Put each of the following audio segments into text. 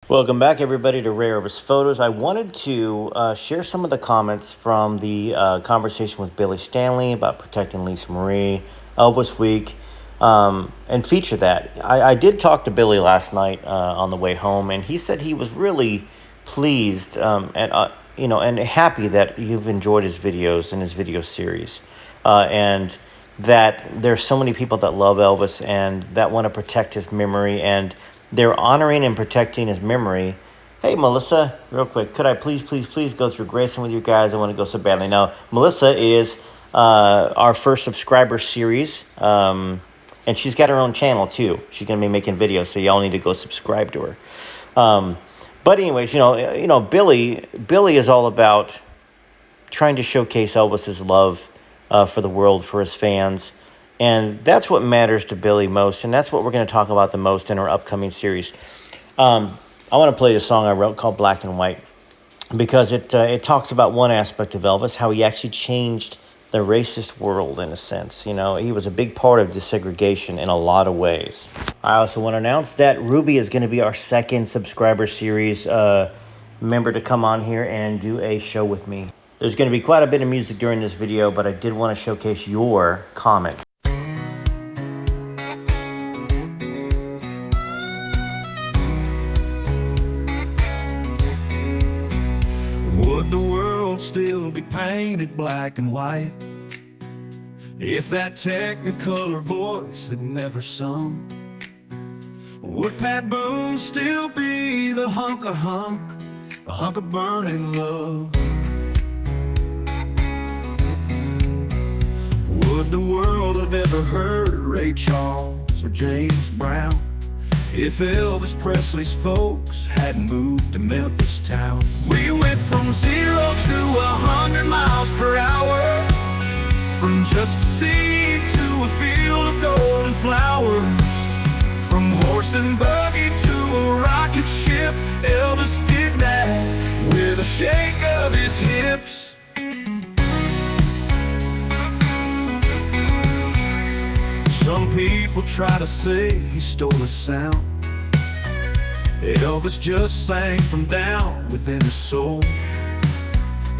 Welcome back, everybody, to Rare Elvis Photos. I wanted to share some of the comments from the conversation with Billy Stanley about protecting Lisa Marie, Elvis Week, and feature that. I did talk to Billy last night on the way home, and he said he was really pleased and happy that you've enjoyed his videos and his video series, and that there's so many people that love Elvis and that want to protect his memory, and they're honoring and protecting his memory. Hey, Melissa, real quick, could I please go through Graceland with you guys? I want to go so badly. Now, Melissa is our first subscriber series, and she's got her own channel too. She's gonna be making videos, so y'all need to go subscribe to her. But anyways, Billy is all about trying to showcase Elvis's love for the world, for his fans. And that's what matters to Billy most, and that's what we're going to talk about the most in our upcoming series. I want to play a song I wrote called Black and White because it talks about one aspect of Elvis, how he actually changed the racist world in a sense. You know, he was a big part of desegregation in a lot of ways. I also want to announce that Ruby is going to be our second subscriber series member to come on here and do a show with me. There's going to be quite a bit of music during this video, but I did want to showcase your comments. Would the world still be painted black and white if that Technicolor voice had never sung? Would Pat Boone still be the hunk of burning love? Would the world have ever heard Ray Charles or James Brown if Elvis Presley's folks hadn't moved to Memphis town? We went from 0 to 100 miles per hour, from just a seed to a field of golden flowers, from horse and buggy to a rocket ship. Elvis did that with a shake of his hips. Some people try to say he stole a sound. Elvis just sang from down within his soul.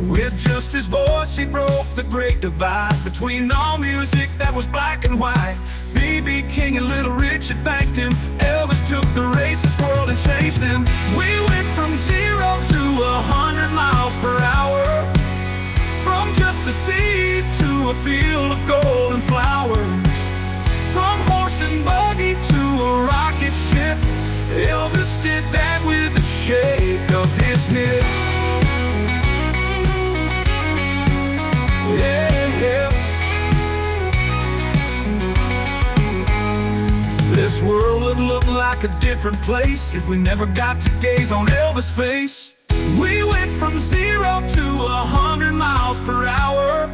With just his voice he broke the great divide between all music that was black and white. B.B. King and Little Richard thanked him. Elvis took the racist world and changed them. We went from 0 to 100 miles per hour, from just a seed to a field of golden flowers, from horse and buggy to a rocket ship. Elvis did that with the shake of his hips. Yeah, hips. This world would look like a different place if we never got to gaze on Elvis' face. We went from 0 to 100 miles per hour,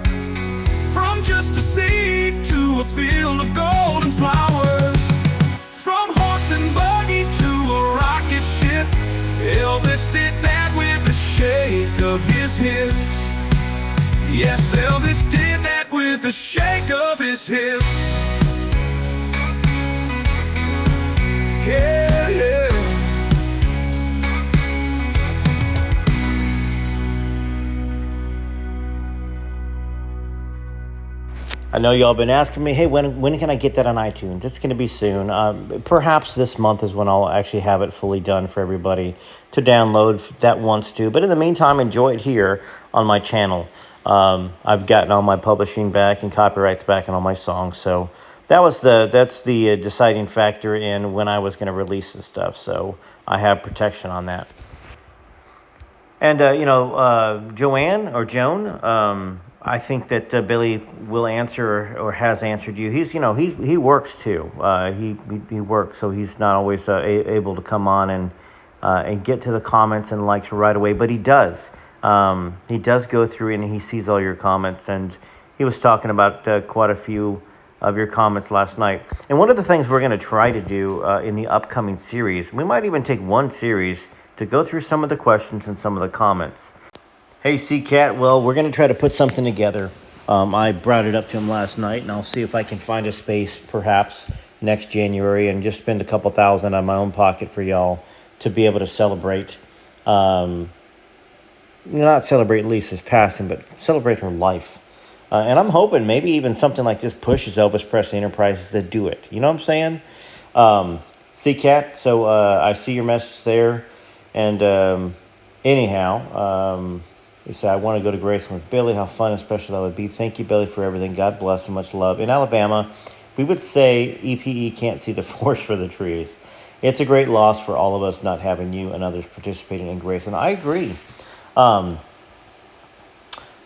from just a seed to a field of golden flowers, from horse and buggy to a rocket ship. Elvis did that with the shake of his hips. Yes, Elvis did that with the shake of his hips. Yeah, yeah. I know y'all been asking me, hey, when can I get that on iTunes? It's going to be soon. Perhaps this month is when I'll actually have it fully done for everybody to download that wants to. But in the meantime, enjoy it here on my channel. I've gotten all my publishing back and copyrights back on all my songs. So that's the deciding factor in when I was going to release this stuff. So I have protection on that. And, Joanne or Joan, I think that Billy will answer or has answered you. He works too. He works, so he's not always able to come on and get to the comments and likes right away. But he does. He does go through and he sees all your comments. And he was talking about quite a few of your comments last night. And one of the things we're going to try to do in the upcoming series, we might even take one series to go through some of the questions and some of the comments. Hey, C-Cat, well, we're going to try to put something together. I brought it up to him last night, and I'll see if I can find a space, perhaps, next January, and just spend a couple thousand out of my own pocket for y'all to be able to celebrate, not celebrate Lisa's passing, but celebrate her life. And I'm hoping maybe even something like this pushes Elvis Presley Enterprises to do it. You know what I'm saying? See, Kat, so I see your message there. And anyhow, he said, I want to go to Graceland with Billy. How fun and special that would be. Thank you, Billy, for everything. God bless and much love. In Alabama, we would say EPE can't see the forest for the trees. It's a great loss for all of us not having you and others participating in Graceland. I agree.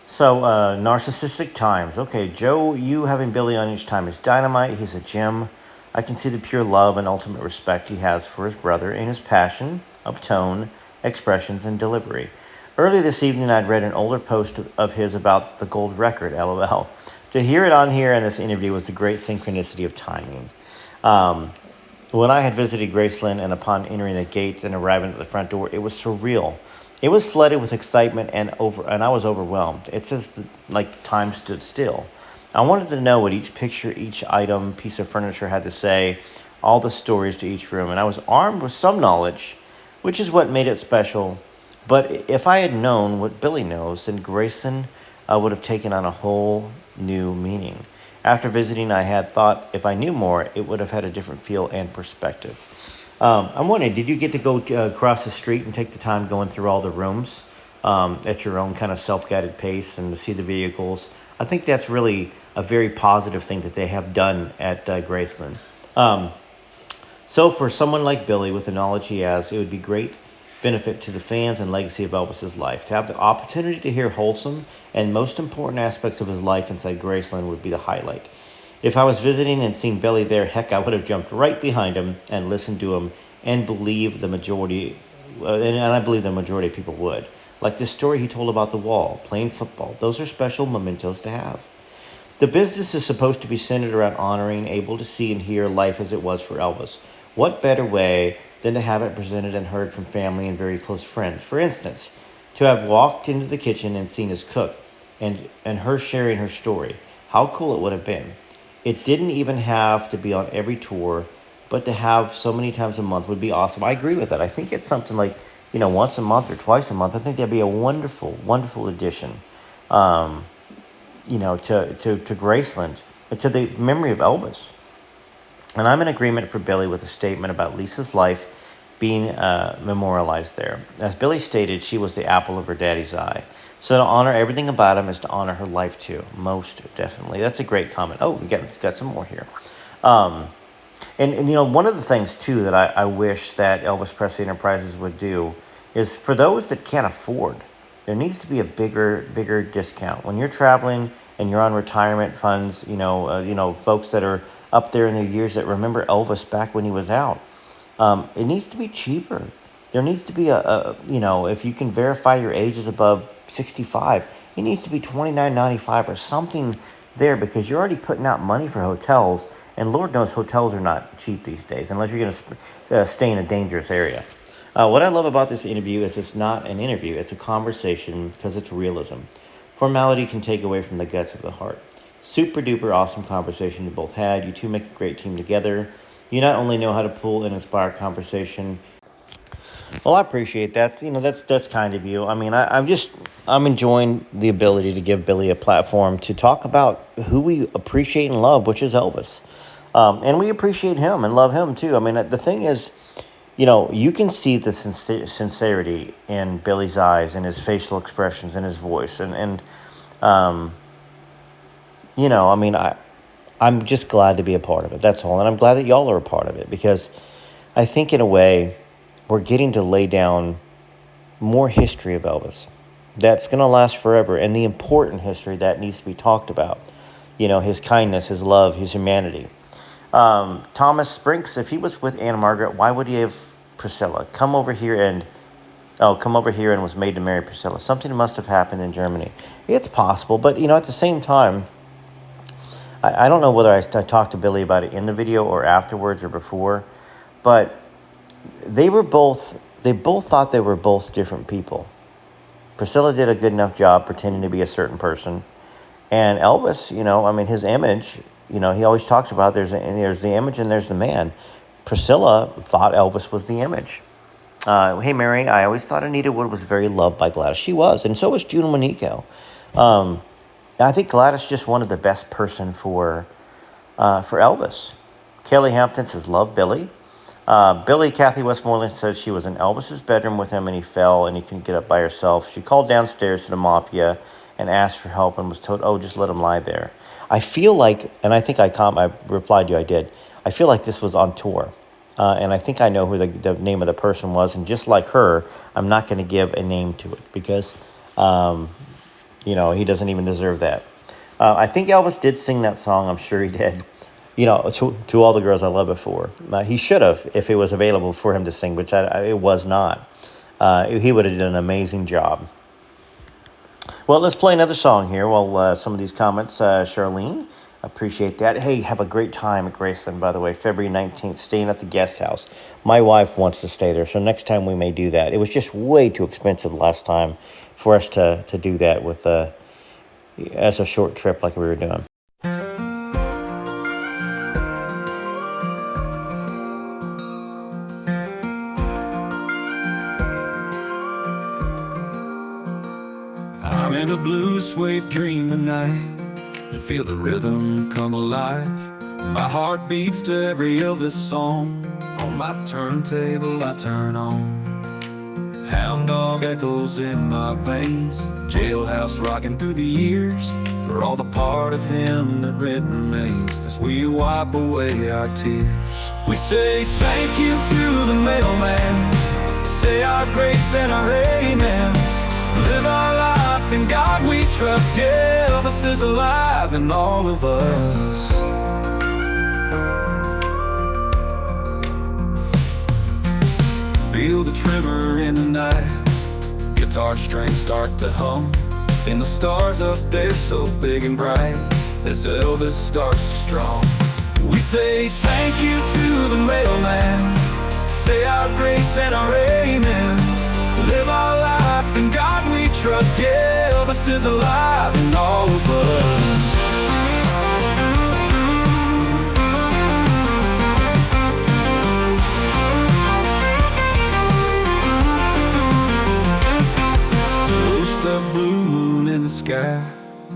Narcissistic times. Okay, Joe, you having Billy on each time is dynamite. He's a gem. I can see the pure love and ultimate respect he has for his brother and his passion of tone, expressions, and delivery. Early this evening, I'd read an older post of his about the gold record, LOL. To hear it on here in this interview was a great synchronicity of timing. When I had visited Graceland and upon entering the gates and arriving at the front door, it was surreal. It was flooded with excitement and I was overwhelmed. It says like time stood still. I wanted to know what each picture, each item, piece of furniture had to say, all the stories to each room, and I was armed with some knowledge, which is what made it special. But if I had known what Billy knows, then Grayson would have taken on a whole new meaning. After visiting, I had thought if I knew more, it would have had a different feel and perspective. I'm wondering, did you get to go across the street and take the time going through all the rooms at your own kind of self-guided pace and to see the vehicles? I think that's really a very positive thing that they have done at Graceland. So for someone like Billy, with the knowledge he has, it would be great benefit to the fans and legacy of Elvis's life. To have the opportunity to hear wholesome and most important aspects of his life inside Graceland would be the highlight. If I was visiting and seen Billy there, heck, I would have jumped right behind him and listened to him and believe the majority, and I believe the majority of people would. Like this story he told about the wall, playing football. Those are special mementos to have. The business is supposed to be centered around honoring, able to see and hear life as it was for Elvis. What better way than to have it presented and heard from family and very close friends? For instance, to have walked into the kitchen and seen his cook and her sharing her story. How cool it would have been. It didn't even have to be on every tour, but to have so many times a month would be awesome. I agree with that. I think it's something like, once a month or twice a month. I think that'd be a wonderful, wonderful addition, to Graceland, to the memory of Elvis. And I'm in agreement for Billy with a statement about Lisa's life being memorialized there. As Billy stated, she was the apple of her daddy's eye. So to honor everything about him is to honor her life too, most definitely. That's a great comment. Oh, we got some more here. One of the things too that I wish that Elvis Presley Enterprises would do is for those that can't afford, there needs to be a bigger discount. When you're traveling and you're on retirement funds, folks that are up there in their years that remember Elvis back when he was out, it needs to be cheaper. There needs to be if you can verify your age is above 65, it needs to be $29.95 or something there, because you're already putting out money for hotels, and Lord knows hotels are not cheap these days unless you're going to stay in a dangerous area. What I love about this interview is it's not an interview, it's a conversation because it's realism. Formality can take away from the guts of the heart. Super duper awesome conversation you both had. You two make a great team together. You not only know how to pull and inspire conversation. Well, I appreciate that. That's kind of you. I mean, I'm enjoying the ability to give Billy a platform to talk about who we appreciate and love, which is Elvis. And we appreciate him and love him too. I mean, the thing is, you can see the sincerity in Billy's eyes and his facial expressions and his voice. I'm just glad to be a part of it. That's all. And I'm glad that y'all are a part of it, because I think in a way we're getting to lay down more history of Elvis that's going to last forever, and the important history that needs to be talked about. His kindness, his love, his humanity. Thomas Sprinks, if he was with Anna Margaret, why would he have Priscilla? Come over here and was made to marry Priscilla. Something must have happened in Germany. It's possible, but at the same time, I don't know whether I talked to Billy about it in the video or afterwards or before, but they both thought they were both different people. Priscilla did a good enough job pretending to be a certain person. And Elvis, his image, he always talks about there's the image and there's the man. Priscilla thought Elvis was the image. Hey, Mary, I always thought Anita Wood was very loved by Gladys. She was, and so was June Monico. Um, I think Gladys just wanted the best person for Elvis. Kelly Hampton says, love Billy. Billy, Kathy Westmoreland says she was in Elvis's bedroom with him and he fell and he couldn't get up by herself. She called downstairs to the mafia and asked for help and was told, oh, just let him lie there. I feel like, and I think I replied to you, I did. I feel like this was on tour. And I think I know who the name of the person was. And just like her, I'm not going to give a name to it because, he doesn't even deserve that. I think Elvis did sing that song. I'm sure he did. To all the girls I loved before. He should have if it was available for him to sing, which it was not. He would have done an amazing job. Well, let's play another song here. Well, some of these comments, Charlene, appreciate that. Hey, have a great time at Graceland, by the way, February 19th, staying at the guest house. My wife wants to stay there, so next time we may do that. It was just way too expensive last time for us to do that with as a short trip like we were doing. I'm in a blue suede dream tonight and feel the rhythm come alive. My heart beats to every Elvis song. On my turntable I turn on. Hound dog echoes in my veins. Jailhouse rocking through the years. We're all the part of him that red remains as we wipe away our tears. We say thank you to the mailman. Say our grace and our amens. Live our life in God we trust. Yeah, Elvis is alive in all of us. Feel the tremor in the night. Guitar strings start to hum. And the stars up there so big and bright as Elvis starts to strum. We say thank you to the mailman. Say our grace and our amens. Live our life in God we trust. Yeah, Elvis is alive in all of us. First a blue moon in the sky.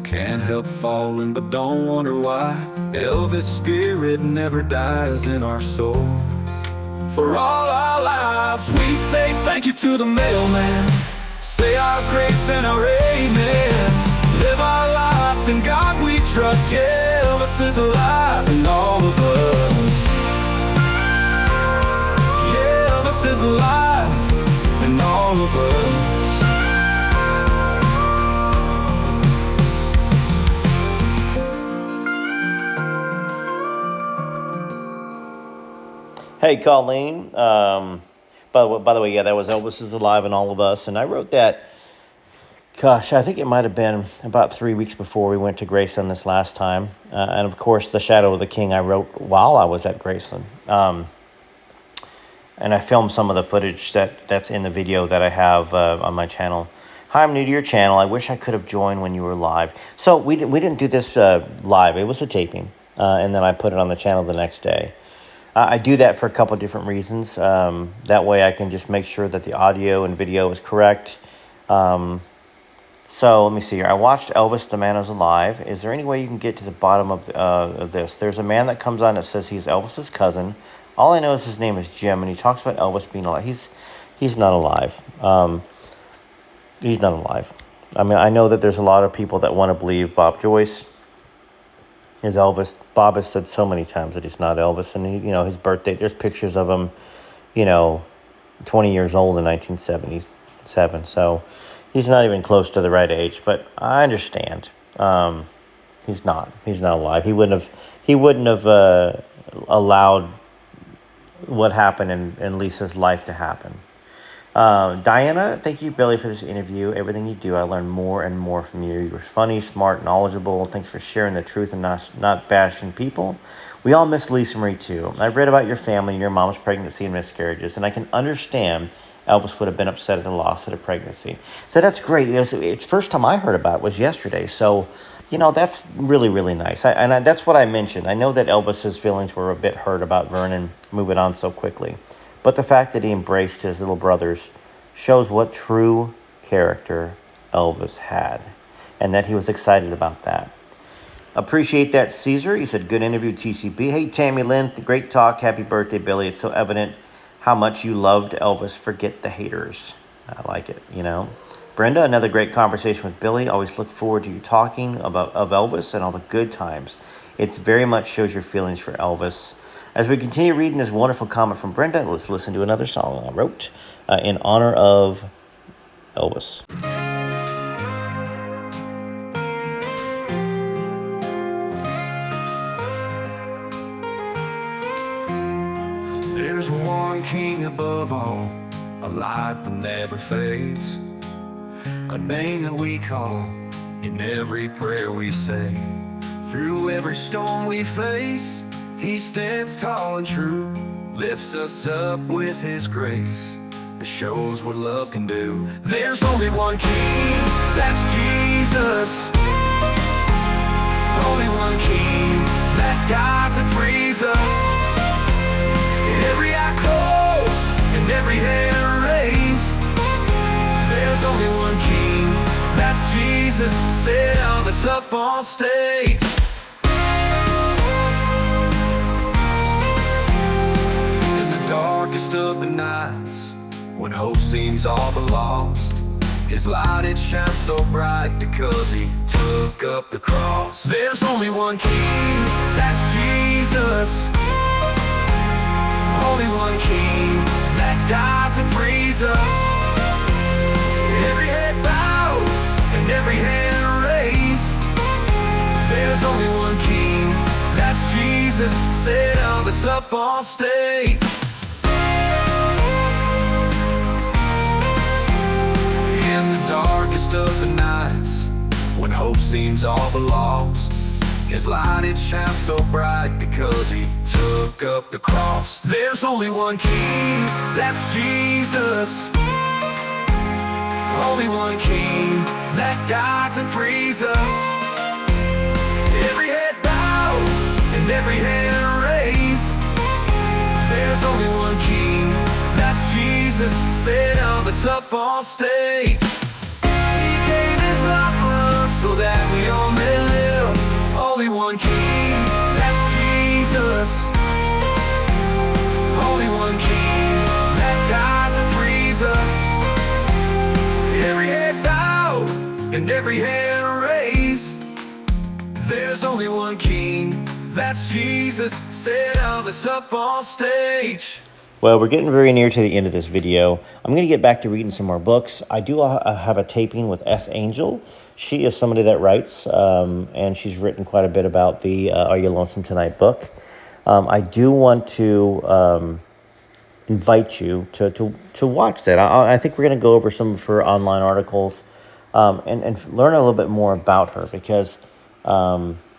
Can't help falling but don't wonder why. Elvis' spirit never dies in our soul. For all our lives we say thank you to the mailman. Say our grace and our amens. Live our life in God we trust. Yeah, Elvis is alive in all of us. Yeah, Elvis is alive in all of us. Hey, Colleen. By the way, yeah, that was Elvis is Alive in All of Us. And I wrote that, gosh, I think it might have been about 3 weeks before we went to Graceland this last time. And, of course, The Shadow of the King I wrote while I was at Graceland. And I filmed some of the footage that's in the video that I have on my channel. Hi, I'm new to your channel. I wish I could have joined when you were live. So we didn't do this live. It was a taping. And then I put it on the channel the next day. I do that for a couple of different reasons. That way I can just make sure that the audio and video is correct. So let me see here. I watched Elvis, The Man Is Alive. Is there any way you can get to the bottom of this? There's a man that comes on that says he's Elvis's cousin. All I know is his name is Jim, and he talks about Elvis being alive. He's not alive. He's not alive. I mean, I know that there's a lot of people that want to believe Bob Joyce is Elvis. Bob has said so many times that he's not Elvis, and his birthday. There's pictures of him, 20 years old in 1977. So he's not even close to the right age. But I understand. He's not. He's not alive. He wouldn't have allowed what happened in Lisa's life to happen. Diana, thank you, Billy, for this interview. Everything you do, I learn more and more from you. You're funny, smart, knowledgeable. Thanks for sharing the truth and not bashing people. We all miss Lisa Marie, too. I've read about your family and your mom's pregnancy and miscarriages, and I can understand Elvis would have been upset at the loss of the pregnancy. So that's great. It's first time I heard about it was yesterday. So, that's really, really nice. That's what I mentioned. I know that Elvis's feelings were a bit hurt about Vernon moving on so quickly. But the fact that he embraced his little brothers shows what true character Elvis had, and that he was excited about that. Appreciate that, Caesar. He said, good interview, TCB. Hey, Tammy Lynn, great talk. Happy birthday, Billy. It's so evident how much you loved Elvis. Forget the haters. I like it, you know. Brenda, another great conversation with Billy. Always look forward to you talking about Elvis and all the good times. It very much shows your feelings for Elvis. As we continue reading this wonderful comment from Brenda, let's listen to another song I wrote in honor of Elvis. There's one king above all, a light that never fades, a name that we call in every prayer we say. Through every storm we face, he stands tall and true, lifts us up with his grace, it shows what love can do. There's only one king, that's Jesus. Only one king that guides and frees us. Every eye closed and every hand raised. There's only one king, that's Jesus. Set Elvis up on stage. In the darkest of the nights, when hope seems all but lost, his light it shines so bright because he took up the cross. There's only one king, that's Jesus. Only one king that guides and frees us. Every head bowed and every hand raised. There's only one king, that's Jesus. Set Elvis up on stage. In the darkest of the nights, when hope seems all but lost, his light it shines so bright because he took up the cross. There's only one king, that's Jesus. Only one king that guides and frees us. Every head bowed and every hand raised. There's only one king, that's Jesus. Set Elvis up on stage. He gave his life for us so that we all may live. Only one king, that's Jesus. Only one king that guides and frees us. Every head bowed and every hand raised. There's only one king, that's Jesus. Set Elvis up on stage. Well, we're getting very near to the end of this video. I'm going to get back to reading some more books. I do have a taping with S. Angel. She is somebody that writes, and she's written quite a bit about the Are You Lonesome Tonight book. I do want to invite you to watch that. I think we're going to go over some of her online articles and learn a little bit more about her, because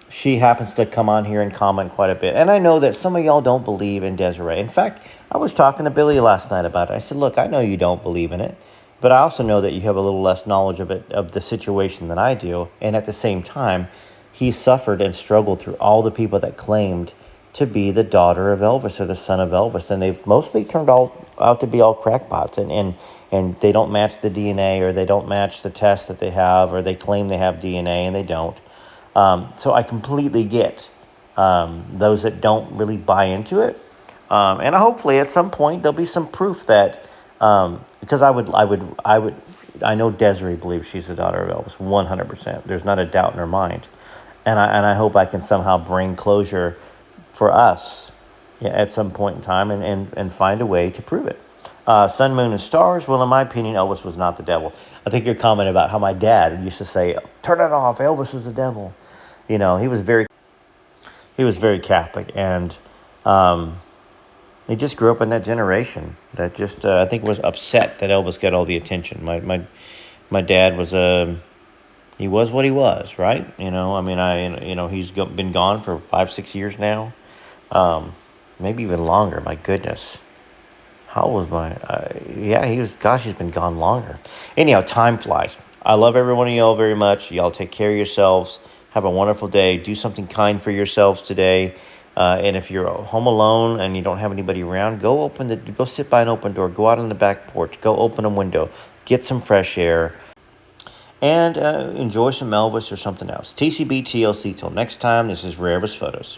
she happens to come on here and comment quite a bit. And I know that some of y'all don't believe in Desiree. In fact, I was talking to Billy last night about it. I said, look, I know you don't believe in it, but I also know that you have a little less knowledge of the situation than I do. And at the same time, he suffered and struggled through all the people that claimed to be the daughter of Elvis or the son of Elvis. And they've mostly turned out to be all crackpots. And they don't match the DNA, or they don't match the tests that they have, or they claim they have DNA and they don't. So I completely get those that don't really buy into it. And hopefully at some point there'll be some proof that, because I know Desiree believes she's the daughter of Elvis 100%. There's not a doubt in her mind. And I hope I can somehow bring closure for us, yeah, at some point in time, and find a way to prove it. Sun, Moon, and Stars. Well, in my opinion, Elvis was not the devil. I think your comment about how my dad used to say, turn it off, Elvis is the devil. You know, he was very Catholic, and he just grew up in that generation that just, I think, was upset that Elvis got all the attention. My dad was he was what he was, right? You know, I mean, he's been gone for 5-6 years now, maybe even longer. My goodness. How old was he's been gone longer. Anyhow, time flies. I love every one of y'all very much. Y'all take care of yourselves. Have a wonderful day. Do something kind for yourselves today. And if you're home alone and you don't have anybody around, go sit by an open door, go out on the back porch, go open a window, get some fresh air, and enjoy some Elvis or something else. TCB TLC till next time. This is Rare Elvis Photos.